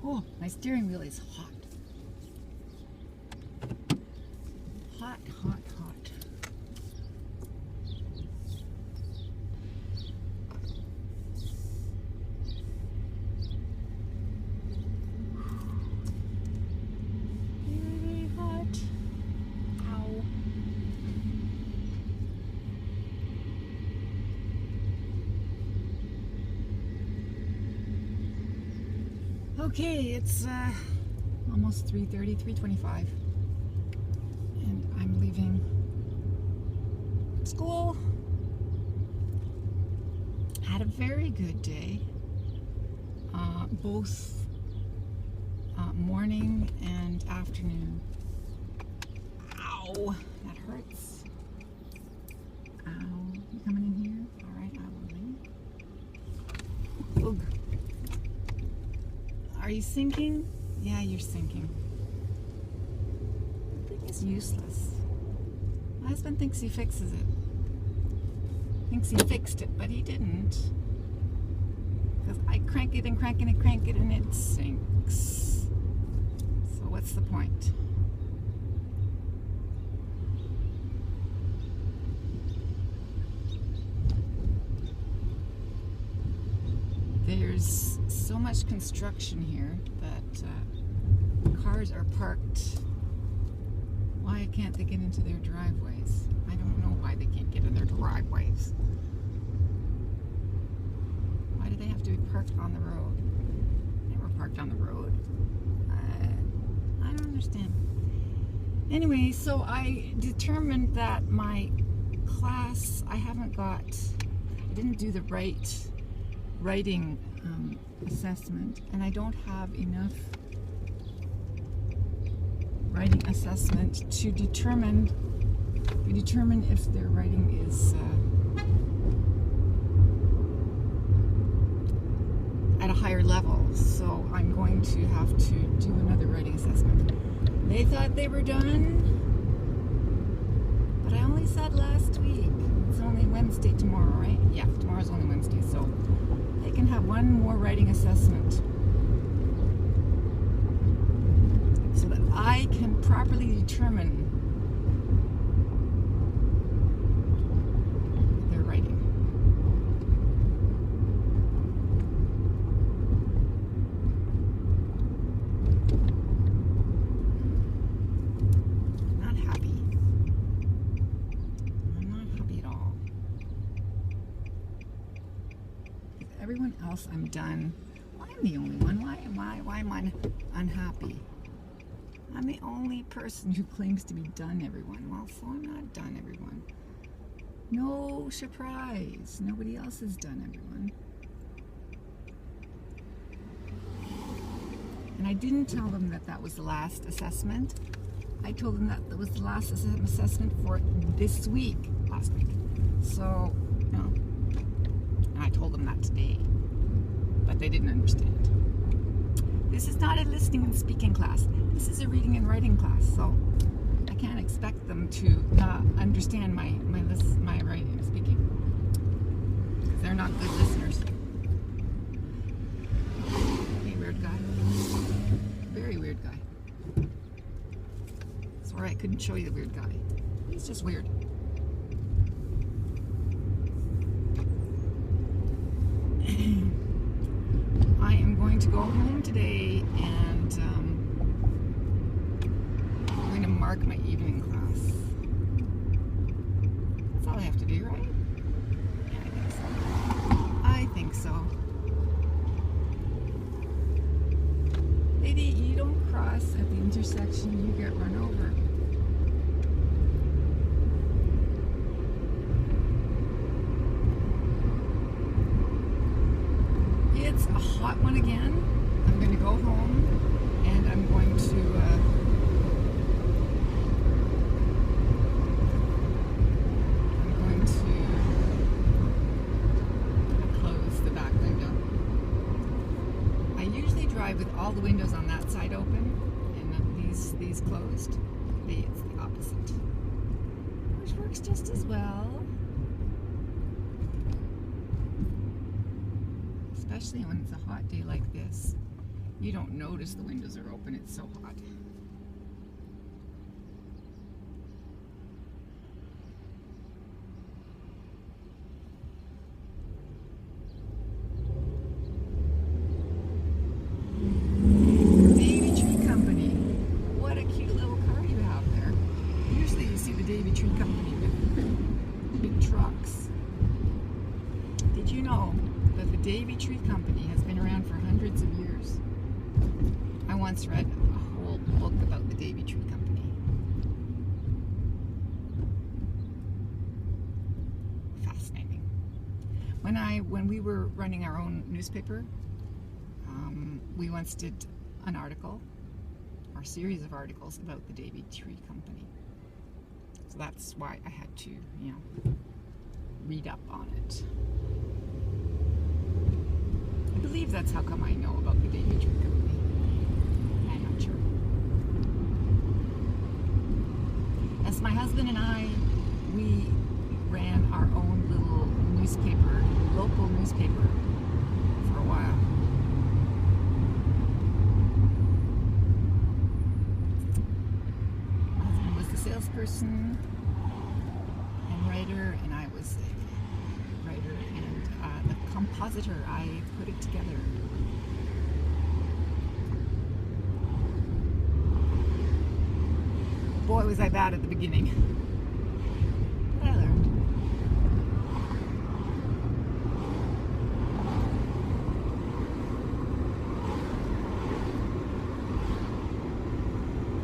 Oh, my steering wheel is hot. Hot, hot, hot. Very hot. Ow. Okay, it's almost 3:30, 3:25, and I'm leaving school. Had a very good day, both morning and afternoon. Ow, that hurts. Ow, you coming in here? All right, I will leave. Ugh. Are you sinking? Yeah, you're sinking. The thing is useless. My husband thinks he fixes it. Thinks he fixed it, but he didn't. Because I crank it and crank it and crank it and it sinks. So what's the point? There's so much construction here that cars are parked. Why can't they get into their driveways? I don't know why they can't get in their driveways. Why do they have to be parked on the road? They were parked on the road. I don't understand. Anyway, so I determined that my class, I didn't do the writing assessment, and I don't have enough writing assessment to determine if their writing is at a higher level. So I'm going to have to do another writing assessment. They thought they were done, but I only said last week. It's only Wednesday tomorrow, right? Yeah, tomorrow's only Wednesday, so they can have one more writing assessment so that I can properly determine their writing. I'm not happy. I'm not happy at all. Everyone else, I'm done. Well, I'm the only one. Why am I unhappy? I'm the only person who claims to be done, everyone. Well, so I'm not done, everyone. No surprise. Nobody else is done, everyone. And I didn't tell them that that was the last assessment. I told them that was the last assessment for this week, last week. So, no. And I told them that today, but they didn't understand. This is not a listening and speaking class. This is a reading and writing class, so I can't expect them to understand my writing and speaking. They're not good listeners. Hey, weird guy. Very weird guy. Sorry I couldn't show you the weird guy. He's just weird. I am going to go home today and I'm going to mark my evening class. That's all I have to do, right? Yeah, I think so. Lady, you don't cross at the intersection, you get run over. It's a hot one again. I'm going to go home and I'm going to close the back window. I usually drive with all the windows on that side open and these closed. Today it's the opposite, which works just as well. Especially when it's a hot day like this. You don't notice the windows are open, it's so hot. Davy Tree Company. What a cute little car you have there. Usually you see the Davy Tree Company with big trucks. Did you know that the Davy Tree Company has been around for hundreds of years? I once read a whole book about the Davy Tree Company. Fascinating. When we were running our own newspaper, we once did an article, or a series of articles about the Davy Tree Company. So that's why I had to, read up on it. I believe that's how come I know about the Davy Tree Company. I'm not sure. As my husband and I, we ran our own little newspaper, local newspaper, for a while. My husband was the salesperson and writer, and I was a writer and the compositor. I put it together. Boy, was I bad at the beginning. But I learned.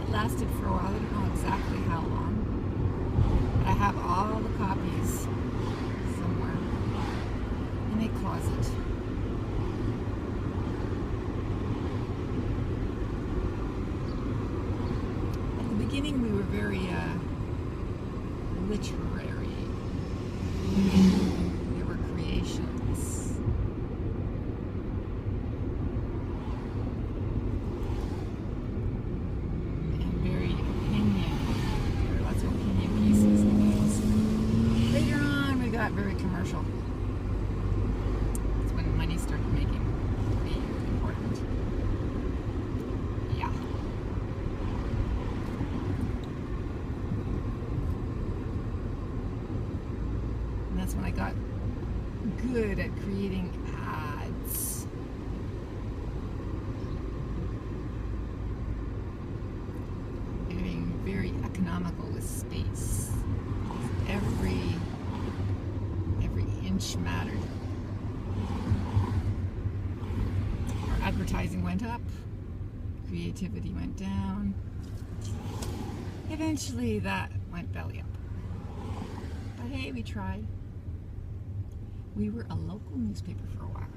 It lasted for a while. I don't know exactly how long. But I have all the copies somewhere in a closet. At the beginning, we were very literary. There were creations. And very opinion. There were lots of opinion pieces and things. Later on, we got very commercial. That's when money started being important. Yeah. And that's when I got good at creating ads. Being very economical with space. Every inch mattered. Our advertising went up, creativity went down. Eventually that went belly up. But hey, we tried. We were a local newspaper for a while.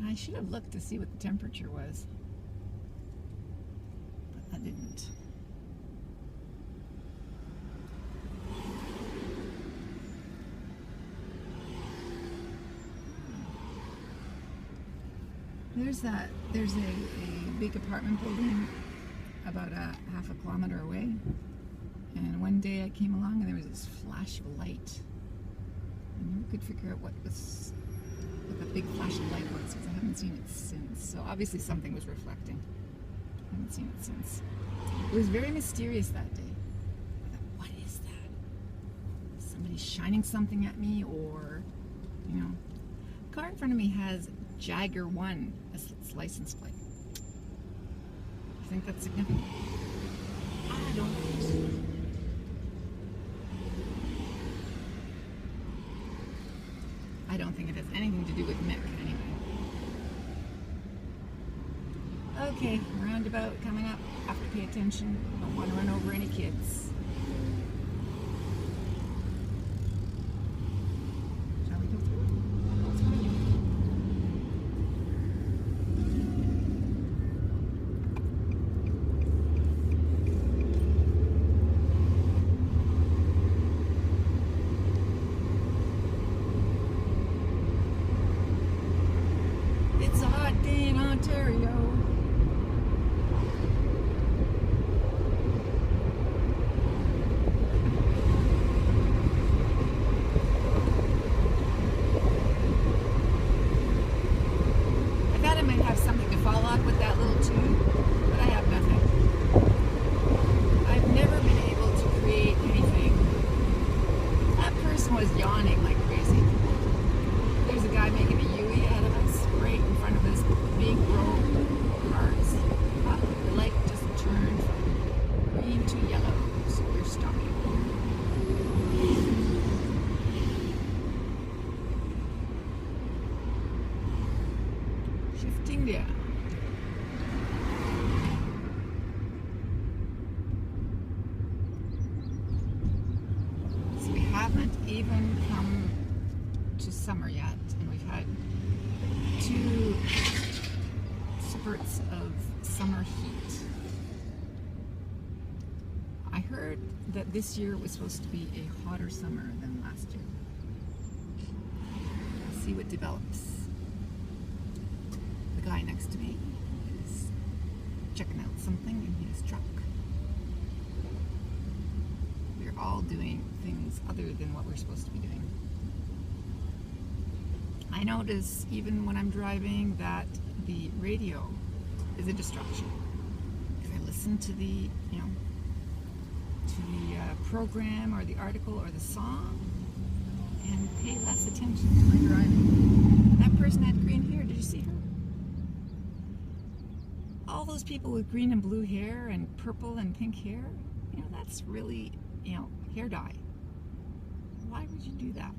I should have looked to see what the temperature was, but I didn't. There's a big apartment building about a half a kilometer away, and one day I came along and there was this flash of light. I never could figure out what the big flash of light was, because I haven't seen it since. So obviously something was reflecting. I haven't seen it since. It was very mysterious that day. I thought, what is that? Is somebody shining something at me, or, the car in front of me has Jagger 1 as its license plate. I think that's significant. I don't know. I don't think it has anything to do with Mick, anyway. Okay, roundabout coming up. Have to pay attention. Don't want to run over any kids. Shall we go through? Let's go. even come to summer yet, and we've had 2 spurts of summer heat. I heard that this year was supposed to be a hotter summer than last year. We'll see what develops. The guy next to me is checking out something in his truck. We're all doing things other than what we're supposed to be doing. I notice even when I'm driving that the radio is a distraction. Because I listen to the, program or the article or the song and pay less attention to my driving. That person had green hair. Did you see her? All those people with green and blue hair and purple and pink hair, that's really, hair dye. Why would you do that?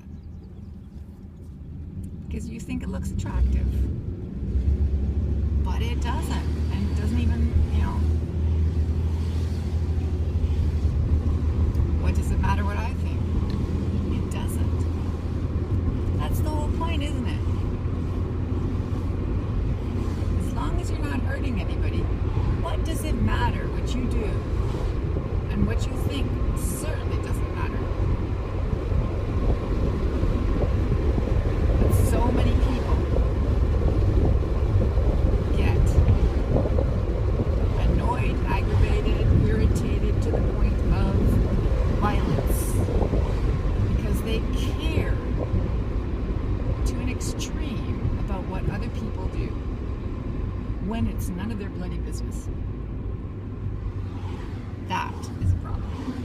Because you think it looks attractive. But it doesn't. And it doesn't even, what does it matter what I think? It doesn't. That's the whole point, isn't it? As long as you're not hurting anybody, what does it matter what you do? And what you think certainly doesn't matter. But so many people get annoyed, aggravated, irritated to the point of violence because they care to an extreme about what other people do when it's none of their bloody business. That is a problem.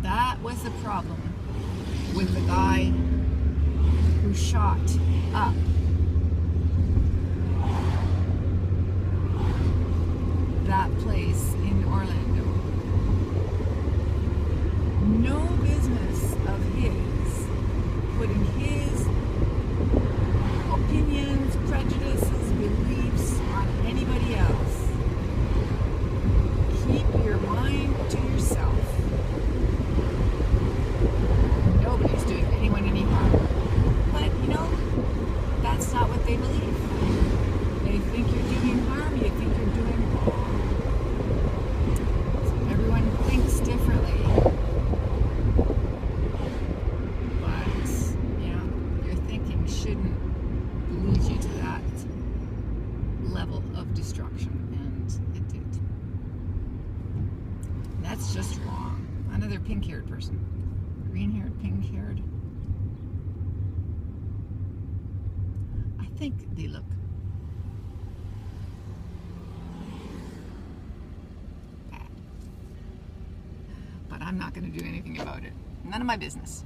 That was the problem with the guy who shot up that place in Orlando. No business of his putting his opinions, prejudices, beliefs on anybody else. Keep your mind to yourself. Nobody's doing anyone any harm. But, that's not what they believe. They think you're doing harm, you think you're doing wrong. So everyone thinks differently. But, your thinking shouldn't lead you to that level of destruction, and it did. That's just wrong. Another pink-haired person. Green-haired, pink-haired. I think they look bad. But I'm not going to do anything about it. None of my business.